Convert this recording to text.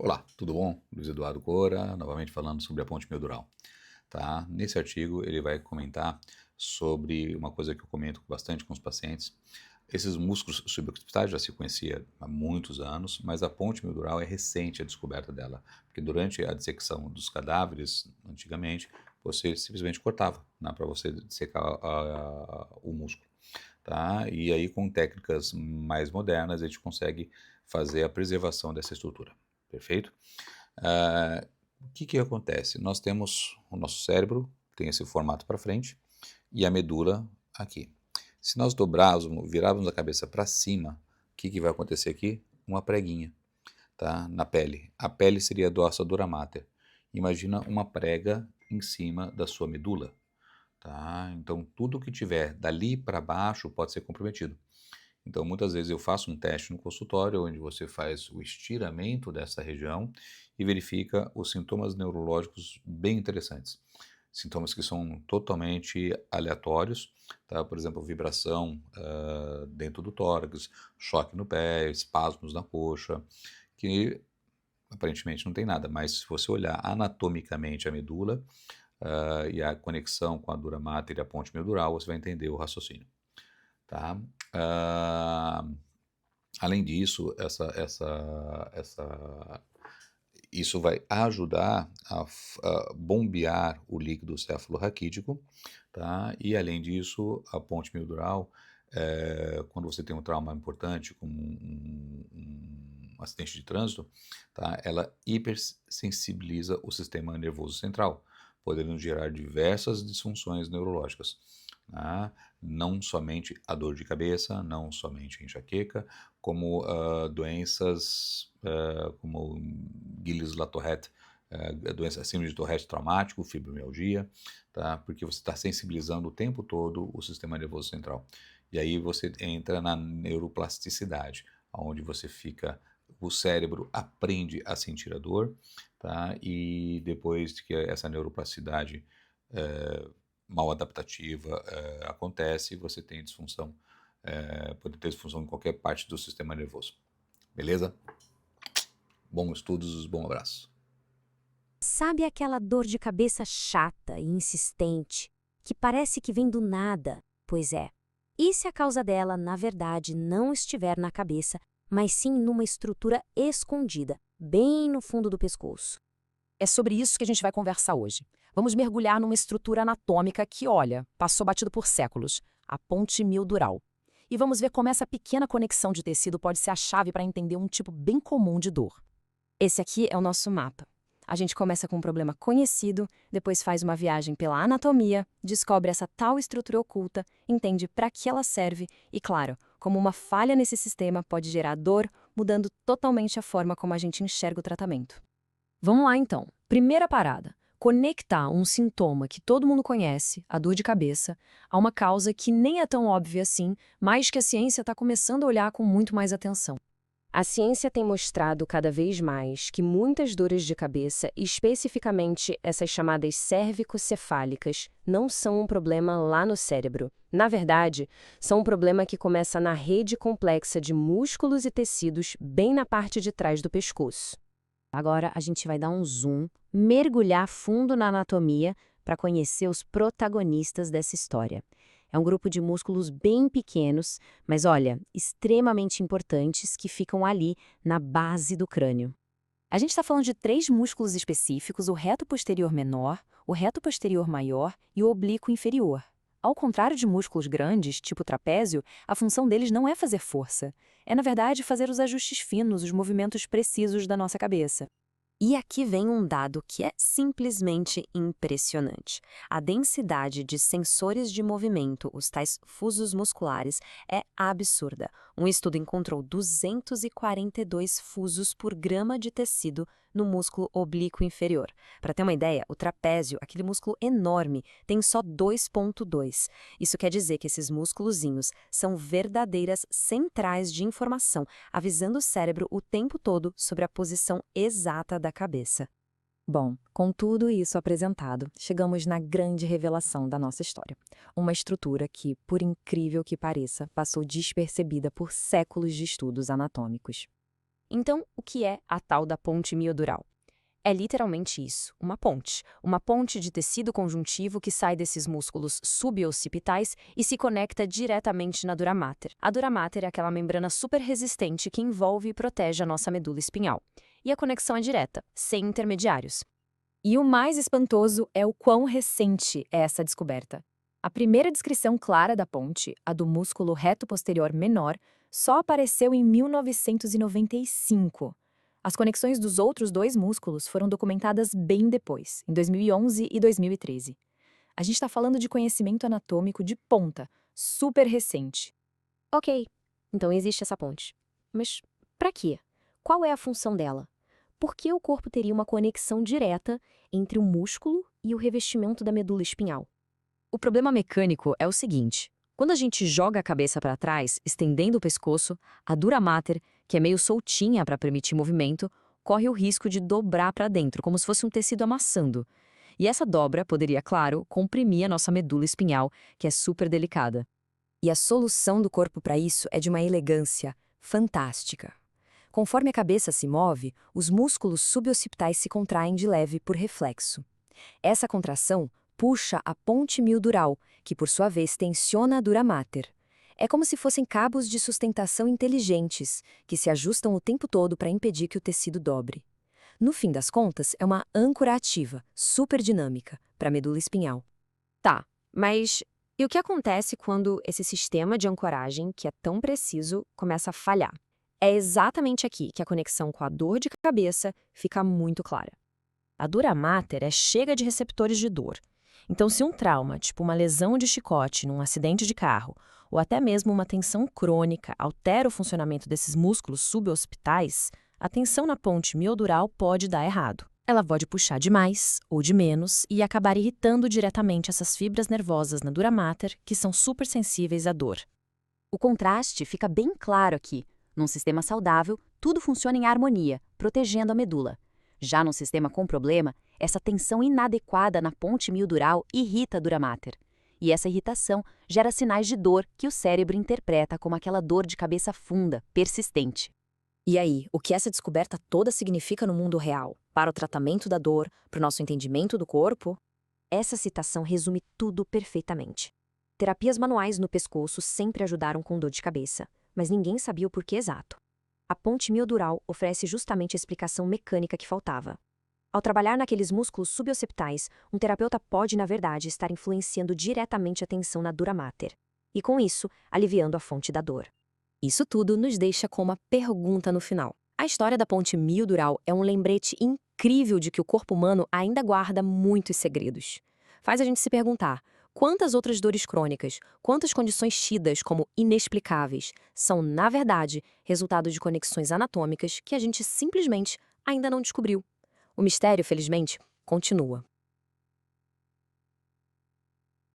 Olá, tudo bom? Luiz Eduardo Cora, novamente falando sobre a ponte mildural, tá? Nesse artigo ele vai comentar sobre uma coisa que eu comento bastante com os pacientes. Esses músculos suboccipitais já se conhecia há muitos anos, mas a ponte mildural é recente a descoberta dela, porque durante a dissecção dos cadáveres, antigamente, você simplesmente cortava, né, para você dissecar o músculo, tá? E aí com técnicas mais modernas a gente consegue fazer a preservação dessa estrutura, perfeito? Ah, o que que acontece? Nós temos o nosso cérebro, tem esse formato para frente, e a medula aqui. Se nós dobrarmos, virarmos a cabeça para cima, o que que vai acontecer aqui? Uma preguinha, tá? Na pele. A pele seria a dorsal mater. Imagina uma prega em cima da sua medula, tá? Então tudo que tiver dali para baixo pode ser comprometido. Então, muitas vezes eu faço um teste no consultório, onde você faz o estiramento dessa região e verifica os sintomas neurológicos bem interessantes. Sintomas que são totalmente aleatórios, tá? Por exemplo, vibração dentro do tórax, choque no pé, espasmos na coxa, que aparentemente não tem nada, mas se você olhar anatomicamente a medula e a conexão com a dura mater e a ponte medural, você vai entender o raciocínio, tá? Ah, Além disso, isso vai ajudar a bombear o líquido cefalorraquídeo, tá? E além disso, a ponte mildural, quando você tem um trauma importante, como um acidente de trânsito, tá? Ela hipersensibiliza o sistema nervoso central, podendo gerar diversas disfunções neurológicas, tá? Não somente a dor de cabeça, não somente a enxaqueca, como doenças como Gilles-Latourette, a doença síndrome de Tourette traumático, fibromialgia, tá? Porque você está sensibilizando o tempo todo o sistema nervoso central. E aí você entra na neuroplasticidade, onde você fica, o cérebro aprende a sentir a dor, tá? E depois que essa neuroplasticidade mal adaptativa acontece, você tem disfunção, pode ter disfunção em qualquer parte do sistema nervoso. Beleza? Bons estudos, bom abraço. Sabe aquela dor de cabeça chata e insistente, que parece que vem do nada? Pois é. E se a causa dela, na verdade, não estiver na cabeça, mas sim numa estrutura escondida, bem no fundo do pescoço? É sobre isso que a gente vai conversar hoje. Vamos mergulhar numa estrutura anatômica que, olha, passou batido por séculos, a ponte mildural. E vamos ver como essa pequena conexão de tecido pode ser a chave para entender um tipo bem comum de dor. Esse aqui é o nosso mapa. A gente começa com um problema conhecido, depois faz uma viagem pela anatomia, descobre essa tal estrutura oculta, entende para que ela serve e, claro, como uma falha nesse sistema pode gerar dor, mudando totalmente a forma como a gente enxerga o tratamento. Vamos lá então. Primeira parada: conectar um sintoma que todo mundo conhece, a dor de cabeça, a uma causa que nem é tão óbvia assim, mas que a ciência está começando a olhar com muito mais atenção. A ciência tem mostrado cada vez mais que muitas dores de cabeça, especificamente essas chamadas cérvico-cefálicas, não são um problema lá no cérebro. Na verdade, são um problema que começa na rede complexa de músculos e tecidos bem na parte de trás do pescoço. Agora a gente vai dar um zoom, mergulhar fundo na anatomia para conhecer os protagonistas dessa história. É um grupo de músculos bem pequenos, mas olha, extremamente importantes que ficam ali na base do crânio. A gente está falando de 3 músculos específicos: o reto posterior menor, o reto posterior maior e o oblíquo inferior. Ao contrário de músculos grandes, tipo trapézio, a função deles não é fazer força. É, na verdade, fazer os ajustes finos, os movimentos precisos da nossa cabeça. E aqui vem um dado que é simplesmente impressionante. A densidade de sensores de movimento, os tais fusos musculares, é absurda. Um estudo encontrou 242 fusos por grama de tecido no músculo oblíquo inferior. Para ter uma ideia, o trapézio, aquele músculo enorme, tem só 2,2. Isso quer dizer que esses músculozinhos são verdadeiras centrais de informação, avisando o cérebro o tempo todo sobre a posição exata da cabeça. Bom, com tudo isso apresentado, chegamos na grande revelação da nossa história. Uma estrutura que, por incrível que pareça, passou despercebida por séculos de estudos anatômicos. Então, o que é a tal da ponte miodural? É literalmente isso, uma ponte de tecido conjuntivo que sai desses músculos suboccipitais e se conecta diretamente na dura mater. A dura mater é aquela membrana super resistente que envolve e protege a nossa medula espinhal. E a conexão é direta, sem intermediários. E o mais espantoso é o quão recente é essa descoberta. A primeira descrição clara da ponte, a do músculo reto posterior menor, só apareceu em 1995. As conexões dos outros dois músculos foram documentadas bem depois, em 2011 e 2013. A gente está falando de conhecimento anatômico de ponta, super recente. Ok, então existe essa ponte. Mas para quê? Qual é a função dela? Por que o corpo teria uma conexão direta entre o músculo e o revestimento da medula espinhal? O problema mecânico é o seguinte: quando a gente joga a cabeça para trás, estendendo o pescoço, a dura mater, que é meio soltinha para permitir movimento, corre o risco de dobrar para dentro, como se fosse um tecido amassando. E essa dobra poderia, claro, comprimir a nossa medula espinhal, que é super delicada. E a solução do corpo para isso é de uma elegância fantástica. Conforme a cabeça se move, os músculos suboccipitais se contraem de leve por reflexo. Essa contração puxa a ponte miodural, que por sua vez tensiona a dura mater. É como se fossem cabos de sustentação inteligentes, que se ajustam o tempo todo para impedir que o tecido dobre. No fim das contas, é uma âncora ativa, super dinâmica, para a medula espinhal. Tá, mas e o que acontece quando esse sistema de ancoragem, que é tão preciso, começa a falhar? É exatamente aqui que a conexão com a dor de cabeça fica muito clara. A dura mater é cheia de receptores de dor. Então, se um trauma, tipo uma lesão de chicote num acidente de carro, ou até mesmo uma tensão crônica, altera o funcionamento desses músculos suboccipitais, a tensão na ponte miodural pode dar errado. Ela pode puxar de mais ou de menos e acabar irritando diretamente essas fibras nervosas na dura mater, que são super sensíveis à dor. O contraste fica bem claro aqui. Num sistema saudável, tudo funciona em harmonia, protegendo a medula. Já num sistema com problema, essa tensão inadequada na ponte miodural irrita a dura mater. E essa irritação gera sinais de dor que o cérebro interpreta como aquela dor de cabeça funda, persistente. E aí, o que essa descoberta toda significa no mundo real? Para o tratamento da dor, para o nosso entendimento do corpo? Essa citação resume tudo perfeitamente. Terapias manuais no pescoço sempre ajudaram com dor de cabeça, mas ninguém sabia o porquê exato. A ponte miodural oferece justamente a explicação mecânica que faltava. Ao trabalhar naqueles músculos suboccipitais, um terapeuta pode, na verdade, estar influenciando diretamente a tensão na dura mater, e com isso, aliviando a fonte da dor. Isso tudo nos deixa com uma pergunta no final. A história da ponte miodural é um lembrete incrível de que o corpo humano ainda guarda muitos segredos. Faz a gente se perguntar: quantas outras dores crônicas, quantas condições tidas como inexplicáveis, são, na verdade, resultado de conexões anatômicas que a gente simplesmente ainda não descobriu? O mistério, felizmente, continua.